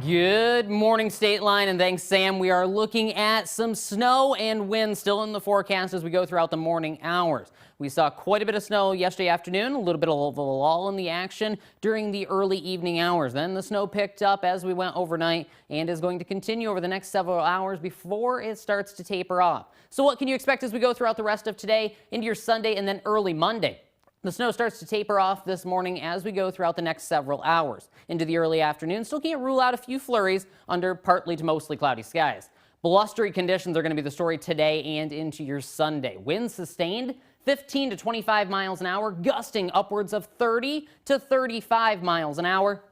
Good morning, State Line, and thanks, Sam. We are looking at some snow and wind still in the forecast as we go throughout the morning hours. We saw quite a bit of snow yesterday afternoon, a little bit of a lull in the action during the early evening hours. Then the snow picked up as we went overnight and is going to continue over the next several hours before it starts to taper off. So what can you expect as we go throughout the rest of today into your Sunday and then early Monday? The snow starts to taper off this morning as we go throughout the next several hours. Into the early afternoon, still can't rule out a few flurries under partly to mostly cloudy skies. Blustery conditions are going to be the story today and into your Sunday. Winds sustained 15 to 25 miles an hour, gusting upwards of 30 to 35 miles an hour.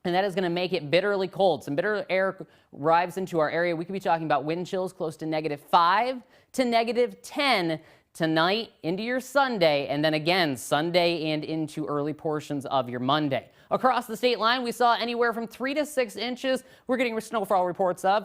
And that is going to make it bitterly cold. Some bitter air arrives into our area. We could be talking about wind chills close to -5 to -10 tonight into your Sunday, and then again Sunday and into early portions of your Monday. Across the state line, we saw anywhere from 3 to 6 inches. We're getting snowfall reports of.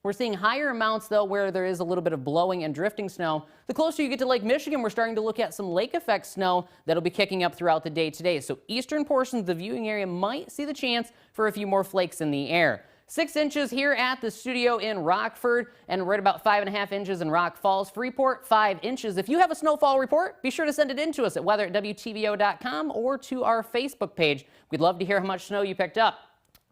We're seeing higher amounts, though, where there is a little bit of blowing and drifting snow. The closer you get to Lake Michigan, we're starting to look at some lake effect snow that'll be kicking up throughout the day today. So eastern portions of the viewing area might see the chance for a few more flakes in the air. 6 inches here at the studio in Rockford, and right about 5.5 inches in Rock Falls. Freeport, 5 inches. If you have a snowfall report, be sure to send it in to us at weather@wtvo.com or to our Facebook page. We'd love to hear how much snow you picked up.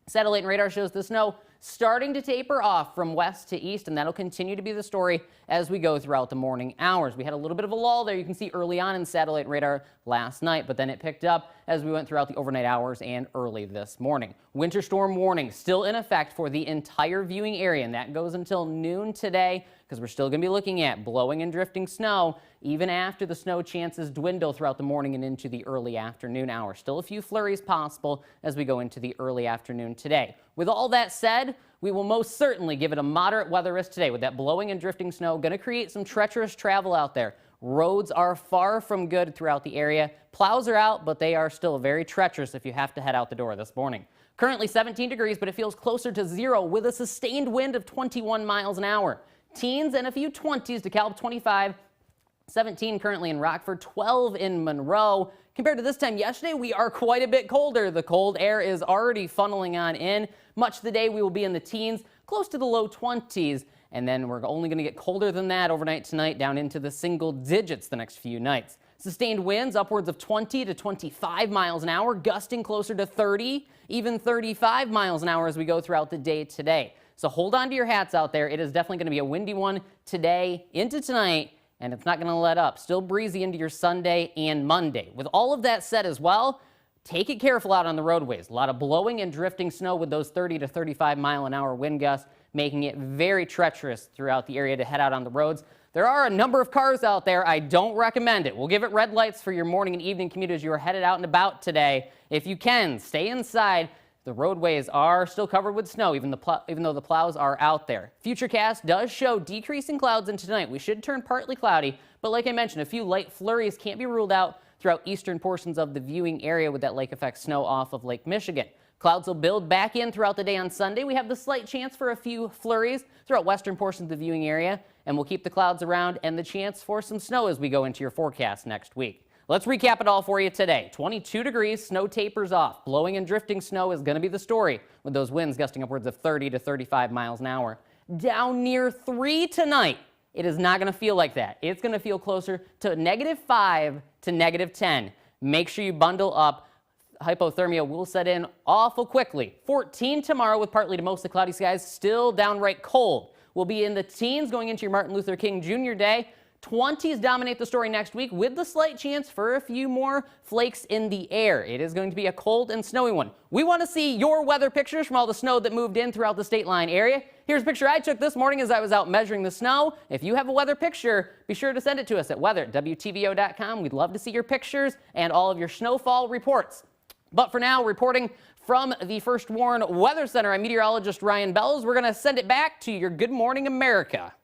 Satellite and radar shows the snow starting to taper off from west to east, and that'll continue to be the story as we go throughout the morning hours. We had a little bit of a lull there, you can see early on in satellite and radar last night, but then it picked up as we went throughout the overnight hours and early this morning. Winter storm warning still in effect for the entire viewing area, and that goes until noon today, because we're still going to be looking at blowing and drifting snow even after the snow chances dwindle throughout the morning and into the early afternoon hours. Still a few flurries possible as we go into the early afternoon today. With all that said, we will most certainly give it a moderate weather risk today with that blowing and drifting snow. Going to create some treacherous travel out there. Roads are far from good throughout the area. Plows are out, but they are still very treacherous if you have to head out the door this morning. Currently 17 degrees, but it feels closer to 0 with a sustained wind of 21 miles an hour. Teens and a few 20s, DeKalb 25. 17 currently in Rockford, 12 in Monroe. Compared to this time yesterday, we are quite a bit colder. The cold air is already funneling on in. Much of the day we will be in the teens, close to the low 20s, and then we're only going to get colder than that overnight tonight, down into the single digits the next few nights. Sustained winds upwards of 20 to 25 miles an hour, gusting closer to 30, even 35 miles an hour as we go throughout the day today. So hold on to your hats out there. It is definitely going to be a windy one today into tonight, and it's not going to let up. Still breezy into your Sunday and Monday. With all of that said as well, take it careful out on the roadways. A lot of blowing and drifting snow with those 30 to 35 mile an hour wind gusts, making it very treacherous throughout the area to head out on the roads. There are a number of cars out there. I don't recommend it. We'll give it red lights for your morning and evening commute as you are headed out and about today. If you can, stay inside. The roadways are still covered with snow, even though the plows are out there. Futurecast does show decreasing clouds into tonight. We should turn partly cloudy, but like I mentioned, a few light flurries can't be ruled out throughout eastern portions of the viewing area with that lake effect snow off of Lake Michigan. Clouds will build back in throughout the day on Sunday. We have the slight chance for a few flurries throughout western portions of the viewing area, and we'll keep the clouds around and the chance for some snow as we go into your forecast next week. Let's recap it all for you today. 22 degrees, snow tapers off. Blowing and drifting snow is going to be the story with those winds gusting upwards of 30 to 35 miles an hour. Down near 3 tonight. It is not going to feel like that. It's going to feel closer to -5 to -10. Make sure you bundle up. Hypothermia will set in awful quickly. 14 tomorrow with partly to mostly cloudy skies. Still downright cold. We'll be in the teens going into your Martin Luther King Jr. Day. 20s dominate the story next week with the slight chance for a few more flakes in the air. It is going to be a cold and snowy one. We want to see your weather pictures from all the snow that moved in throughout the state line area. Here's a picture I took this morning as I was out measuring the snow. If you have a weather picture, be sure to send it to us at weather@wtvo.com. We'd love to see your pictures and all of your snowfall reports. But for now, reporting from the First Warn Weather Center, I'm meteorologist Ryan Belz. We're going to send it back to your Good Morning America.